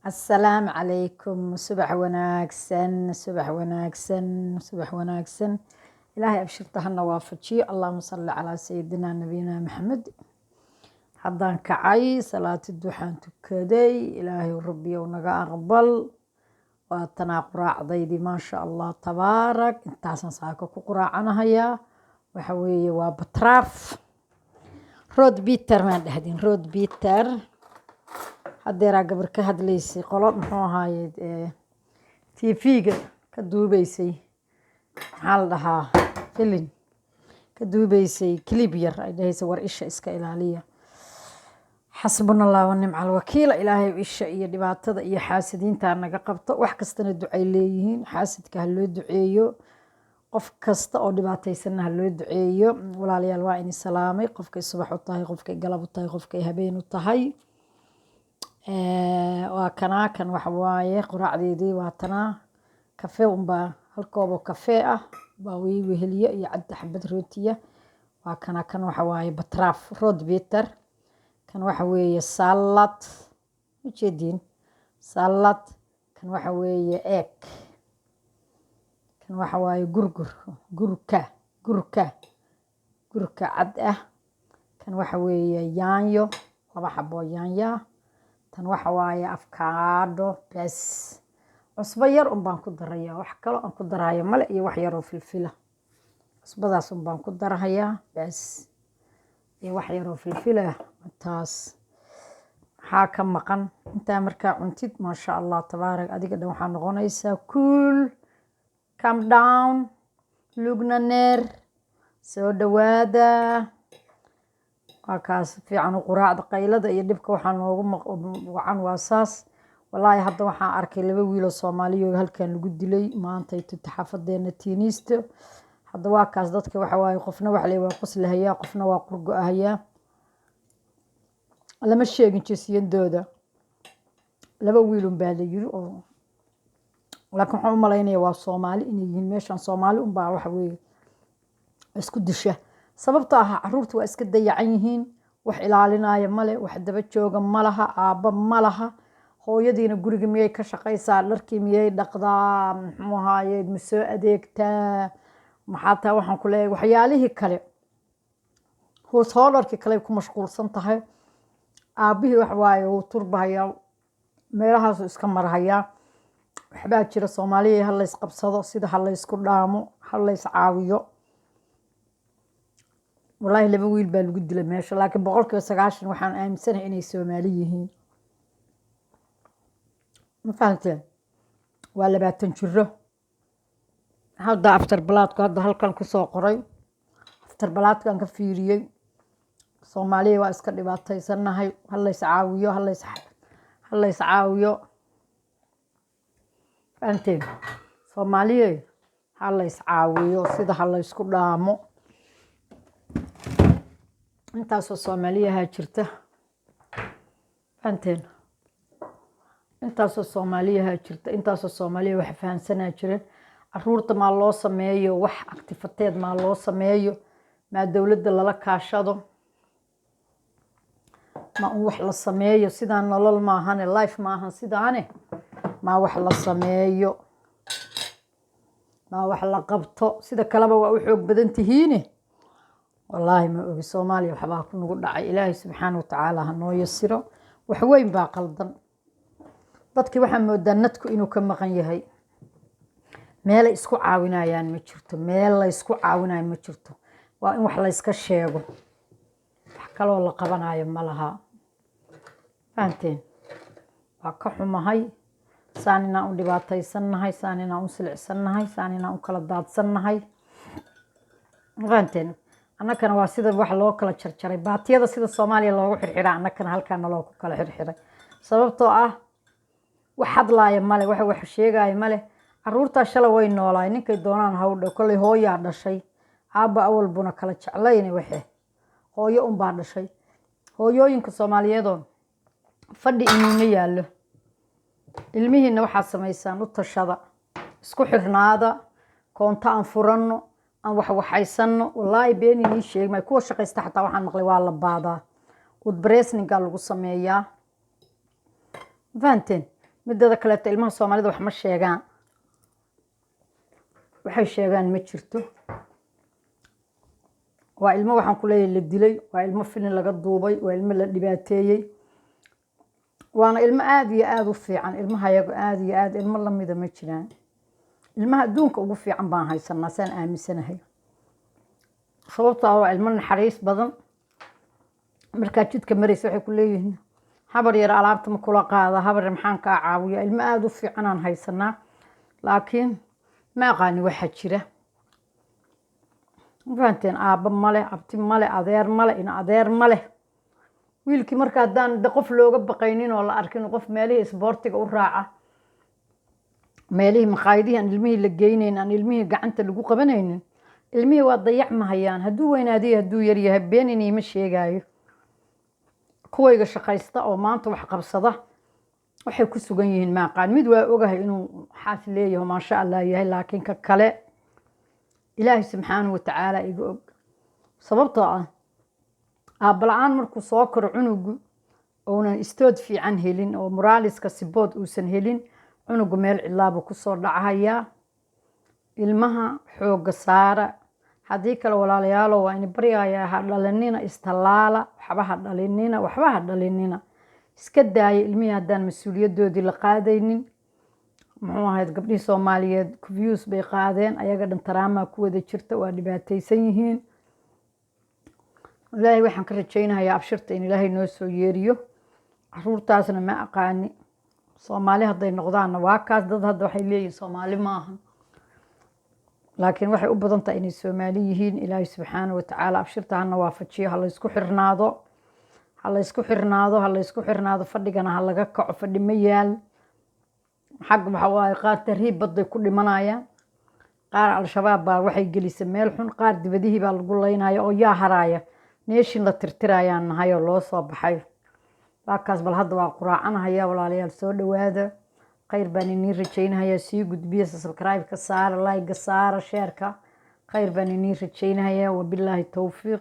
السلام عليكم صبح وناكسن صبح وناكسن صبح وناكسن إلهي أبشرتها النوافجي اللهم صل على سيدنا نبينا محمد حضان كعي صلاة الدوحان تكدي إلهي وربي ونقا أقبل واتنا قراع ضيدي ما شاء الله تبارك انتاسن ساكو قراع أنا هيا وحوي وبطراف رود بيتر ما دهدين رود بيتر haddeeraa gabar ka hadlaysay qolo muxuu ahaaye tv-ga ka duubeysay maxaa la dhahaa filin ka duubeysay clib yar ay dhahaysay war isha iska ilaaliya xasbuna allah wa nicma alwakiila ilaahay isha iyo dhibaatada iyo xaasidiinta naga qabto wax kastana ducay leeyihiin xaasidka ha loo duceeyo qof kasta oo dhibaataysanna ha loo duceeyo walaalayaal waa ini salaamay qofkay subax u tahay qofkay galab u tahay qofkay habeen u tahay waa kanaa kan waxa waaye quraacdeedii waa tanaa kafee unbaa hal koobo kafee ah baa weheliye iyo cadda xabad rootiya waa kana kan waxa waaye batraaf rood beter kan waxa weeye salad ujeediin salad kan waxa weeye eeg kan waxa waaye gurka cad ah kan waxa weeye yaanyo 2 xabo yaanya tan waxa waaye afkaadho bas cusbo yar baan ku darayaa wax kale aan ku daraayo male iyo wax yar oo filfila cusbadaas baan ku darayaa bas iyo wax yar oo filfila taas maxaa ka maqan inta markaa cuntid ma sha Allah tabaarak adiga dhan waxa noqonaysaa cool calm down lugnaneer soo dhawaada kaas fiican quraacda qaylada iyo dibka waxaan noogu wacan waasaas wallahi hadda waxaan arkay 2 wiil oo Soomaaliyeed halkan lagu dilay maanta ay xaafadeena tiinisto hadda waa kaas dadka waxa waaye qofna wax leeyahay qoslahayaa qofna waa qurgo-ahayaa lama sheegin jinsiyadooda 2 wiil baa la yiri oo laakiin waxaan u maleynayaa waa Soomaali inay yihiin meeshan Soomaali baa waxa weeye isku disha sababta ah caruurtu waa iska dayacan yihiin wax ilaalinaya male wax daba jooga malaha aaba malaha hooyadiina guriga miyay ka shaqaysaa dharkii miyay dhaqdaa muxuu ahaaye masoo adeegtaa maxaa taa waxaan ku leeyahay waxyaalihii kale hoolarkii kale ku mashquulsan tahay aabihii wax waaye uu turbahaya meelahaas iska marhaya waxbaa jira Soomaaliya hal la isqabsado sida hal la isku dhaamo hal la is caawiyo والله 2 wiil baa lagu dilay meesha laakiin 90% waxaan aaminsanahay inay Soomaali yihiin ma fahanteen waa 20 jiro hadda after balaadku hadda halkan ku soo qoray after balaadkan ka fiiriyay Soomaaliya waa iska dhibaataysanahay hal la is caawiyo fahanteen Soomaaliya hal la is caawiyo sida hal la isku dhaamo intaasoo Soomaaliyaha jirta anteen intaasoo Soomaaliya wax fahansanaa jireen caruurta ma loo sameeyo wax activities ma loo sameeyo ma dawladda lala kaashado ma wax la sameeyo sidaan nolol ma ahan life ma ahan sidaane ma wax la sameeyo ma wax la qabto sida kaleba waa u xoog badan tihiin والله ما أبي Soomaaliya waxba ku nagu dhacay Ilaahay subhanahu wa ta'ala hanoo yasiro wax weyn baa qaldan dadkii waxa moodaa nadku inuu ka maqan yahay meel isku caawinayaan ma jirto meel la isku caawinayo ma jirto waa in wax la iska sheego wax kale oo la qabanayo ma laha faanteen waa ka xumahay saanina u dhibaataysanahay saanina u silicsanahay saanina u kala daadsanahay faanteen annakana waa sida wax loo kala jarjaray baatiyada sida Soomaaliya loogu xirxiray annakana halkaan loo kala xirxiray sababtoo ah wax hadlaaya male wax sheegay male caruurta shalay way noolaay ninkay doonaan hawdho kulay hooyaa dhashay aaba awal buna kala jeclayna waxe hooyo baa dhashay hooyooyinka Soomaaliyeed fadhi inuu yaalo ilmihiina waxa sameeysan u tashada isku xirnaada koonta aan furano aan wax waxaysano wallahi beenini sheegmay kuwa shaqaysta xataa waxaan maqlay waa la baadaa ud breasninga lagu sameeyaa fahanteen midada kaleeto ilmaha soomaalida wax ma sheegaan, waxay sheegaan ma jirto. waa ilmo waxaan ku leeyahay la dilay, waa ilmo filin laga duubay, waa ilmo la dhibaateeyey, waana ilmo aad iyo aad u fiican. ilmahayagu aad iyo aad ilmo lamida ma jiraan. ilmaha adduunka ugu fiican baan haysanaa saan aaminsanahay, sababtoo waa ilmo naxariis badan. markaa jidka maraysa waxay ku leeyihiin habar yar alaabta ma kula qaada, habar yar maxaan kaa caawiya. ilmo aad u fiicanaan haysanaa, laakiin ma aqaani waxa jira. ma fahanteen? aabba male, abti male, adeer male, ina adeer male. wiilkii marka haddaan qof looga baqaynin oo la arkin, qof meelihii isboortiga u raaca, meelihii maqaayadihii aan ilmihii la geynayn, aan ilmihii gacanta lagu qabanaynin, ilmihii waa dayacmahayaan. hadduu weynaadiyo hadduu yaryahay been inayma sheegaayo. kuwayga shaqaysta oo maanta wax qabsada waxay ku sugan yihiin ma aqaan. mid waa ogahay inuu xaas leeyaho maasha allah yahay, laakiin ka kale ilaahay subxaanahu watacaala iga og. sababtoo ah aabba la-aan markuu soo koro cunugu uunan istood fiican helin oo moraaliska sibood uusan helin, cunugu meel cidlaabuu kusoo dhacahayaa. ilmaha xooga saara, haddii kale walaalayaalo waa ini baryayaa ha dhalinina istallaala, waxba ha dhalinina, iska daaya ilmihii haddaan mas-uuliyadoodii la qaadaynin. muxuu ahayd gabdhihii soomaaliyeed confuse bay qaadeen, ayaga dhan taraamaa ku wada jirta, waa dhibaataysan yihiin. ilaahay waxaan ka rajaynayaa abshirta in ilaahay noo soo yeeriyo. caruurtaasna ma aqaani, soomaali hadday noqdaanna waa kaas. dad hadda waxay leeyihin soomaali maaha, laakiin waxay u badan tahay inay soomaali yihiin. ilaahay subxaanahu watacaala abshirta hana waafajiyo. ha laysku xirnaado, ha laysku xirnaado, ha laysku xirnaado. fadhigana ha laga kaco, fadhi ma yaal. xag waxa waaye qaar tahriib badday ku dhimanayaan, qaar al-shabaab baa waxay gelisa meel xun, qaar dibadihii baa lagu laynaya oo yaa haraaya neeshin la tirtirayaan nahay oo loo soo baxay. baakaas bal hadda waa quraacanahaya walaalayaal, soo dhawaada. khayr baan inii rajaynahayaa. sii gudbiya, subscribe-ka saara, like-ga saara, share-ka. khayr baan inii rajaynahayaa. wabilaahi towfiiq.